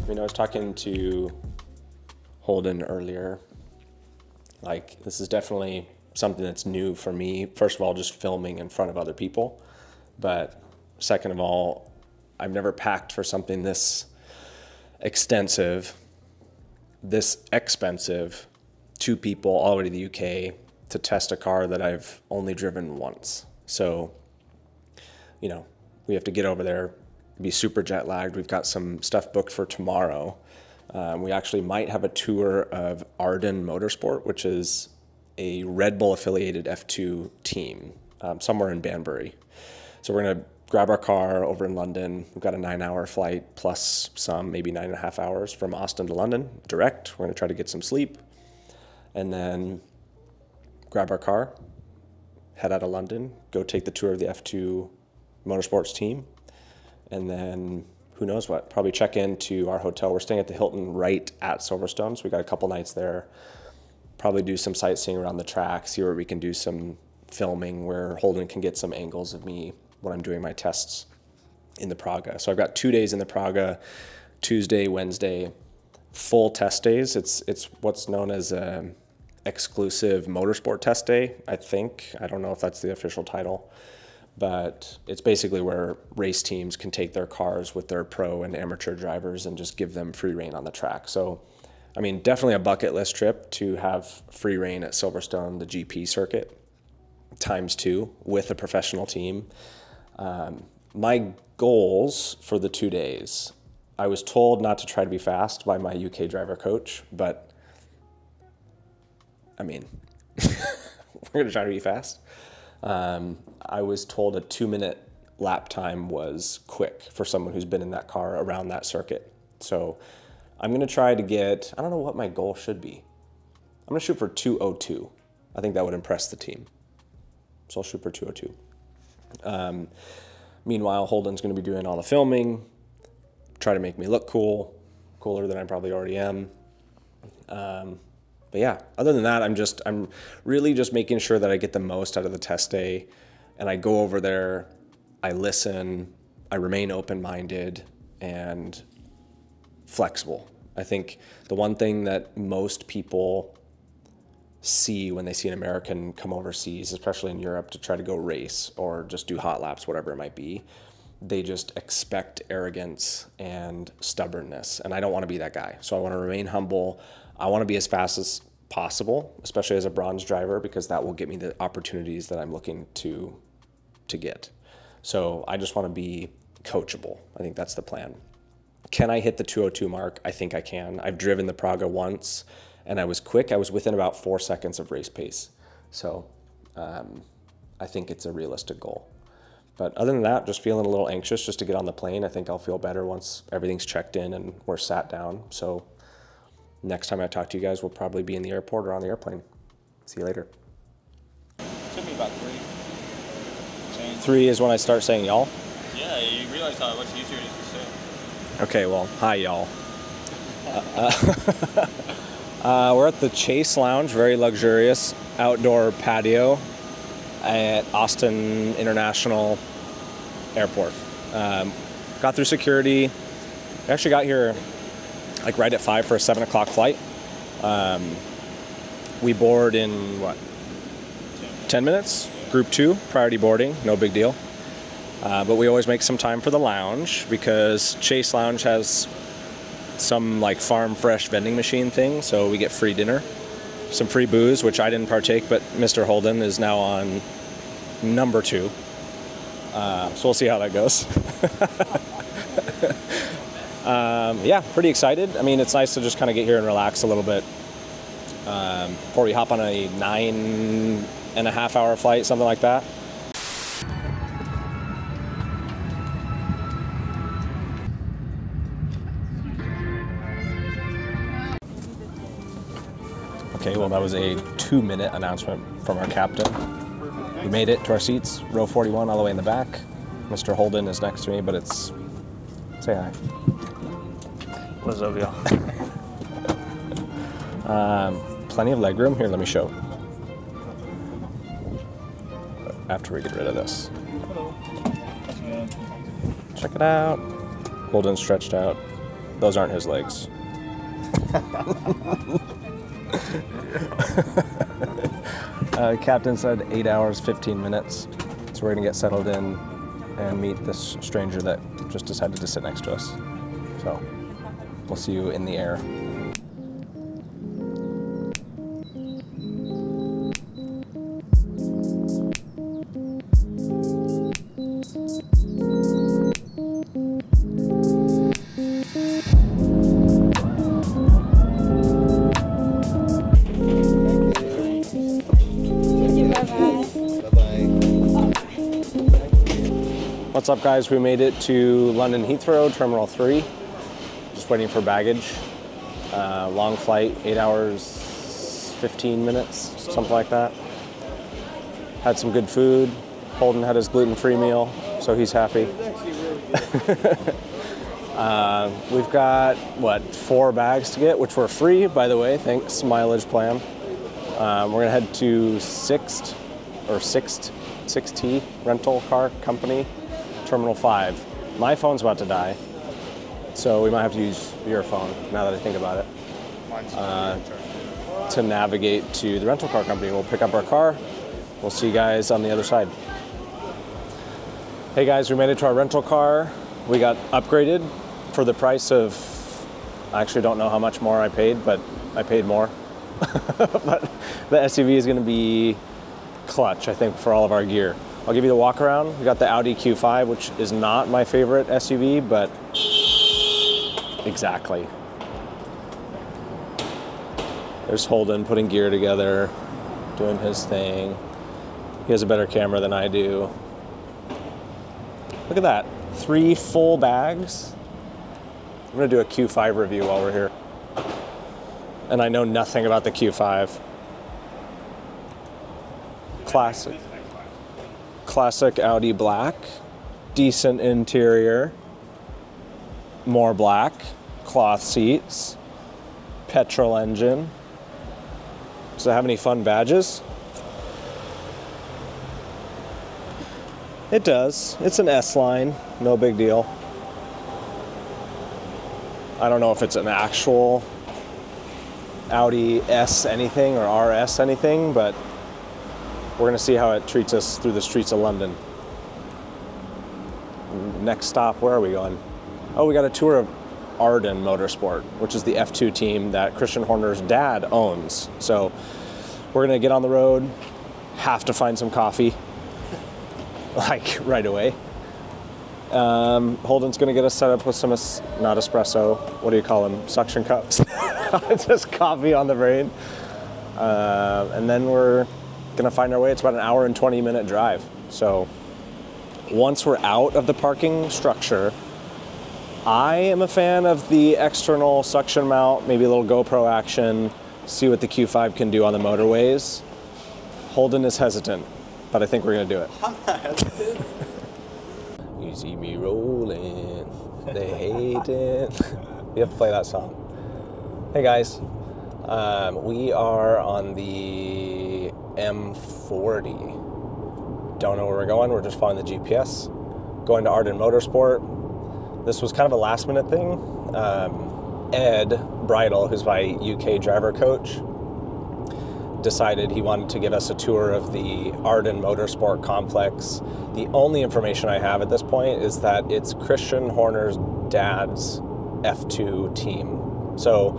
mean, I was talking to Holden earlier. Like, this is definitely something that's new for me. First of all, just filming in front of other people. But second of all, I've never packed for something this extensive, this expensive, 2 people all the way to the UK to test a car that I've only driven once. So, you know, we have to get over there, be super jet lagged. We've got some stuff booked for tomorrow. We actually might have a tour of Arden Motorsport, which is a Red Bull affiliated F2 team somewhere in Banbury. So we're gonna grab our car over in London. We've got a 9-hour flight plus some, maybe 9.5 hours from Austin to London, direct. We're gonna try to get some sleep and then grab our car, head out of London, go take the tour of the F2 Motorsports team, and then who knows what, probably check into our hotel. We're staying at the Hilton right at Silverstone, so we got a couple nights there. Probably do some sightseeing around the track, see where we can do some filming where Holden can get some angles of me when I'm doing my tests in the Praga. So I've got 2 days in the Praga, Tuesday, Wednesday, full test days. It's what's known as a exclusive motorsport test day, I think. I don't know if that's the official title, but it's basically where race teams can take their cars with their pro and amateur drivers and just give them free reign on the track. So, I mean, definitely a bucket list trip to have free reign at Silverstone, the GP circuit, ×2 with a professional team. My goals for the 2 days, I was told not to try to be fast by my UK driver coach, but I mean, we're gonna try to be fast. I was told a 2-minute lap time was quick for someone who's been in that car around that circuit. So I'm gonna try to get, I don't know what my goal should be. I'm gonna shoot for 2:02. I think that would impress the team. So I'll shoot for 2:02. Meanwhile, Holden's gonna be doing all the filming, try to make me look cool, cooler than I probably already am. But yeah, other than that, I'm really just making sure that I get the most out of the test day, and I go over there, I listen, I remain open-minded and flexible. I think the one thing that most people see when they see an American come overseas, especially in Europe, to try to go race or just do hot laps, whatever it might be, they just expect arrogance and stubbornness. And I don't want to be that guy. So I want to remain humble. I want to be as fast as possible, especially as a bronze driver, because that will get me the opportunities that I'm looking to get. So I just want to be coachable. I think that's the plan. Can I hit the 2:02 mark? I think I can. I've driven the Praga once and I was quick. I was within about 4 seconds of race pace. So I think it's a realistic goal. But other than that, just feeling a little anxious just to get on the plane. I think I'll feel better once everything's checked in and we're sat down. So next time I talk to you guys, we'll probably be in the airport or on the airplane. See you later. It took me about 3. 3 is when I start saying y'all? Yeah, you realize how much easier it is to say. Okay, well, hi y'all. We're at the Chase Lounge, very luxurious outdoor patio at Austin International Airport. Got through security. I actually got here like right at 5 for a 7 o'clock flight. We board in what? 10 minutes? Group 2, priority boarding, no big deal. But we always make some time for the lounge because Chase Lounge has some like farm fresh vending machine thing, so we get free dinner, some free booze, which I didn't partake, but Mr. Holden is now on number 2. So we'll see how that goes. Yeah, pretty excited. I mean, it's nice to just kind of get here and relax a little bit before we hop on a 9.5 hour flight, something like that. Okay, well, that was a 2-minute announcement from our captain. We made it to our seats, row 41 all the way in the back. Mr. Holden is next to me, but it's, say hi. What's up, y'all? Plenty of legroom. Here, let me show. After we get rid of this. Hello. Check it out. Holden stretched out. Those aren't his legs. Captain said 8 hours, 15 minutes. So we're gonna get settled in and meet this stranger that just decided to sit next to us. So we'll see you in the air. What's up, guys? We made it to London Heathrow, Terminal 3. Just waiting for baggage. Long flight, 8 hours, 15 minutes, something like that. Had some good food. Holden had his gluten-free meal, so he's happy. We've got, 4 bags to get, which were free, by the way, thanks mileage plan. We're gonna head to Sixt rental car company, Terminal 5. My phone's about to die, so we might have to use your phone, now that I think about it, to navigate to the rental car company. We'll pick up our car. We'll see you guys on the other side. Hey guys, we made it to our rental car. We got upgraded for the price of, I actually don't know how much more I paid, but I paid more. But the SUV is gonna be clutch, I think, for all of our gear. I'll give you the walk around. We got the Audi Q5, which is not my favorite SUV, but exactly. There's Holden putting gear together, doing his thing. He has a better camera than I do. Look at that, 3 full bags. I'm gonna do a Q5 review while we're here. And I know nothing about the Q5. Classic Audi black, decent interior, more black, cloth seats, petrol engine. Does it have any fun badges? It does. It's an S-line, no big deal. I don't know if it's an actual Audi S anything or RS anything, but we're gonna see how it treats us through the streets of London. Next stop, where are we going? Oh, we got a tour of Arden Motorsport, which is the F2 team that Christian Horner's dad owns. So we're gonna get on the road, have to find some coffee, like right away. Holden's gonna get us set up with some, not espresso, what do you call them, suction cups? Just coffee on the brain. And then we're gonna find our way. It's about an hour and 20-minute drive. So once we're out of the parking structure, I am a fan of the external suction mount, maybe a little GoPro action, see what the Q5 can do on the motorways. Holden is hesitant, but I think we're gonna do it. I'm not hesitant. You see me rolling, they hate it. You have to play that song. Hey guys, we are on the M40. Don't know where we're going, we're just following the GPS. Going to Arden Motorsport. This was kind of a last minute thing. Ed Bridle, who's my UK driver coach, decided he wanted to give us a tour of the Arden Motorsport complex. The only information I have at this point is that it's Christian Horner's dad's F2 team. So,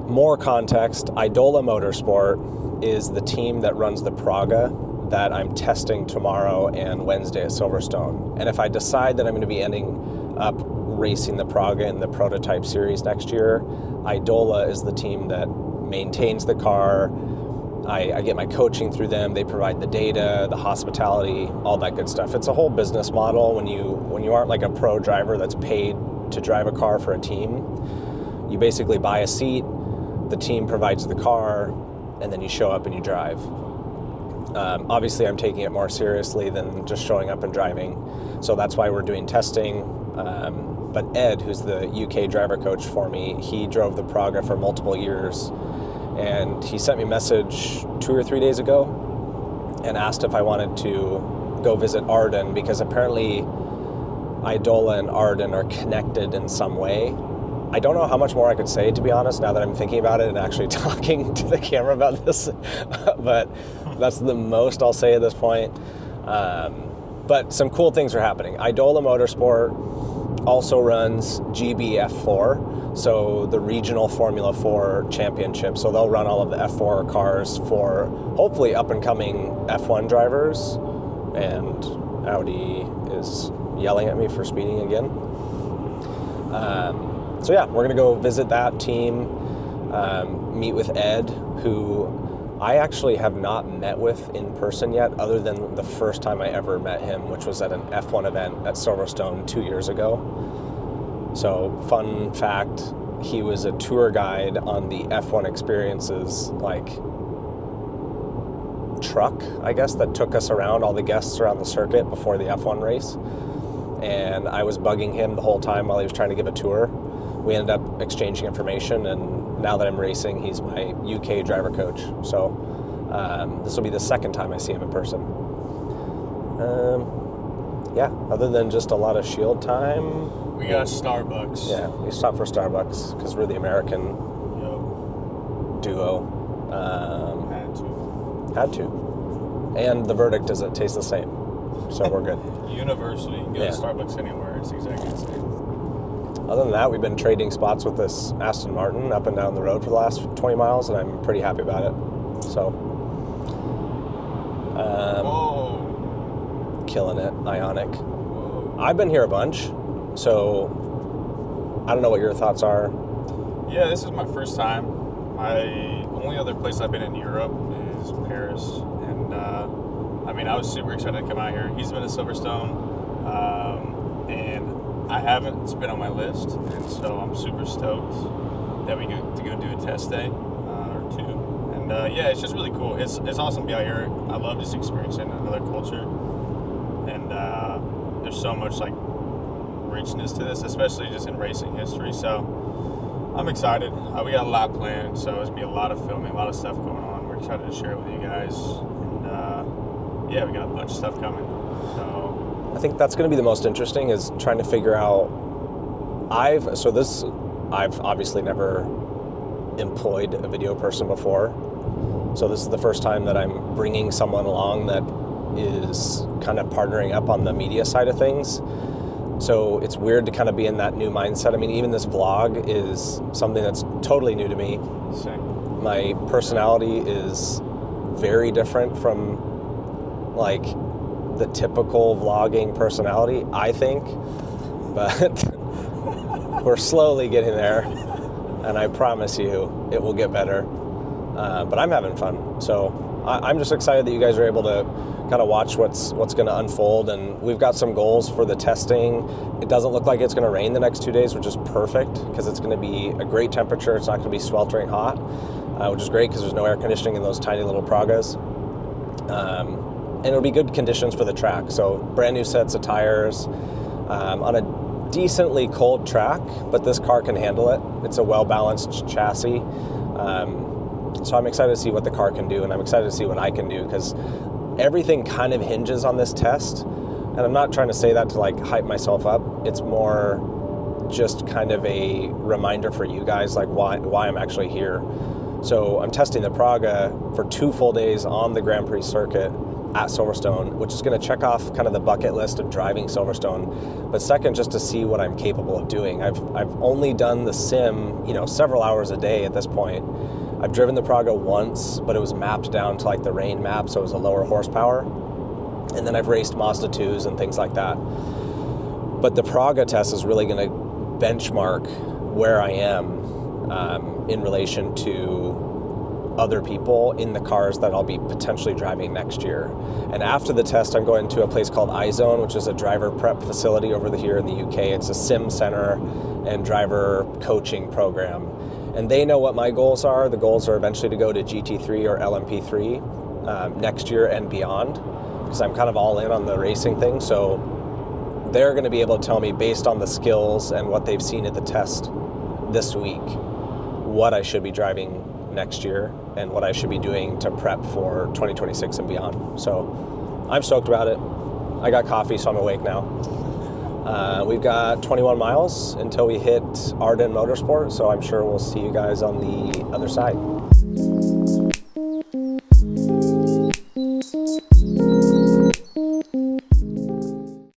more context, Idola Motorsport is the team that runs the Praga that I'm testing tomorrow and Wednesday at Silverstone. And if I decide that I'm going to be ending up racing the Praga in the prototype series next year, Idola is the team that maintains the car. I get my coaching through them. They provide the data, the hospitality, all that good stuff. It's a whole business model when you aren't like a pro driver that's paid to drive a car for a team. You basically buy a seat, the team provides the car, and then you show up and you drive. Obviously, I'm taking it more seriously than just showing up and driving, so that's why we're doing testing. But Ed, who's the UK driver coach for me, he drove the Praga for multiple years, and he sent me a message 2 or 3 days ago and asked if I wanted to go visit Arden, because apparently Idola and Arden are connected in some way. I don't know how much more I could say, to be honest, now that I'm thinking about it and actually talking to the camera about this, but that's the most I'll say at this point. But some cool things are happening. Idola Motorsport also runs GBF4, so the regional Formula 4 championship. So they'll run all of the F4 cars for hopefully up-and-coming F1 drivers. And Audi is yelling at me for speeding again. So yeah, we're going to go visit that team, meet with Ed, who I actually have not met with in person yet, other than the first time I ever met him, which was at an F1 event at Silverstone 2 years ago. So fun fact, he was a tour guide on the F1 Experiences, like, truck, I guess, that took us around, all the guests around the circuit before the F1 race. And I was bugging him the whole time while he was trying to give a tour. We ended up exchanging information, and now that I'm racing, he's my UK driver coach. So this will be the second time I see him in person. Yeah, other than just a lot of shield time. We got Starbucks. Yeah, we stopped for Starbucks because we're the American duo. Had to. And the verdict is it tastes the same. So we're good. Universally, you can go to Starbucks anywhere. It's exactly the same. Other than that, we've been trading spots with this Aston Martin up and down the road for the last 20 miles, and I'm pretty happy about it. So, killing it, Ionic. Whoa. I've been here a bunch, so I don't know what your thoughts are. Yeah, this is my first time. Only other place I've been in Europe is Paris, and I mean, I was super excited to come out here. He's been to Silverstone, and I haven't. It's been on my list, and so I'm super stoked that we get to go do a test day or two. And yeah, it's just really cool. It's awesome to be out here. I love just experiencing another culture, and there's so much like richness to this, especially just in racing history. So I'm excited. We got a lot planned, so it's gonna be a lot of filming, a lot of stuff going on. We're excited to share it with you guys, and yeah, we got a bunch of stuff coming. So I think that's going to be the most interesting, is trying to figure out. I've obviously never employed a video person before, so this is the first time that I'm bringing someone along that is kind of partnering up on the media side of things. So it's weird to kind of be in that new mindset. I mean, even this vlog is something that's totally new to me. same. My personality is very different from like the typical vlogging personality, I think, but we're slowly getting there, and I promise you it will get better. But I'm having fun, so I'm just excited that you guys are able to kind of watch what's going to unfold, and we've got some goals for the testing. It doesn't look like it's going to rain the next 2 days, which is perfect because it's going to be a great temperature. It's not going to be sweltering hot, which is great because there's no air conditioning in those tiny little Pragas. And it'll be good conditions for the track. So brand new sets of tires on a decently cold track, but this car can handle it. It's a well-balanced chassis. So I'm excited to see what the car can do, and I'm excited to see what I can do, because everything kind of hinges on this test. And I'm not trying to say that to like hype myself up. It's more just kind of a reminder for you guys, like why I'm actually here. So I'm testing the Praga for 2 full days on the Grand Prix circuit at Silverstone, which is going to check off kind of the bucket list of driving Silverstone. But second, just to see what I'm capable of doing. I've only done the sim, several hours a day at this point. I've driven the Praga once, but it was mapped down to like the rain map, so it was a lower horsepower. And then I've raced Mazda 2s and things like that. But the Praga test is really going to benchmark where I am in relation to other people in the cars that I'll be potentially driving next year. And after the test, I'm going to a place called iZone, which is a driver prep facility over here in the UK. It's a sim center and driver coaching program. And they know what my goals are. The goals are eventually to go to GT3 or LMP3 next year and beyond, because I'm kind of all in on the racing thing. So they're going to be able to tell me, based on the skills and what they've seen at the test this week, what I should be driving next year and what I should be doing to prep for 2026 and beyond. So I'm stoked about it. I got coffee, so I'm awake now. We've got 21 miles until we hit Arden Motorsport, so I'm sure we'll see you guys on the other side.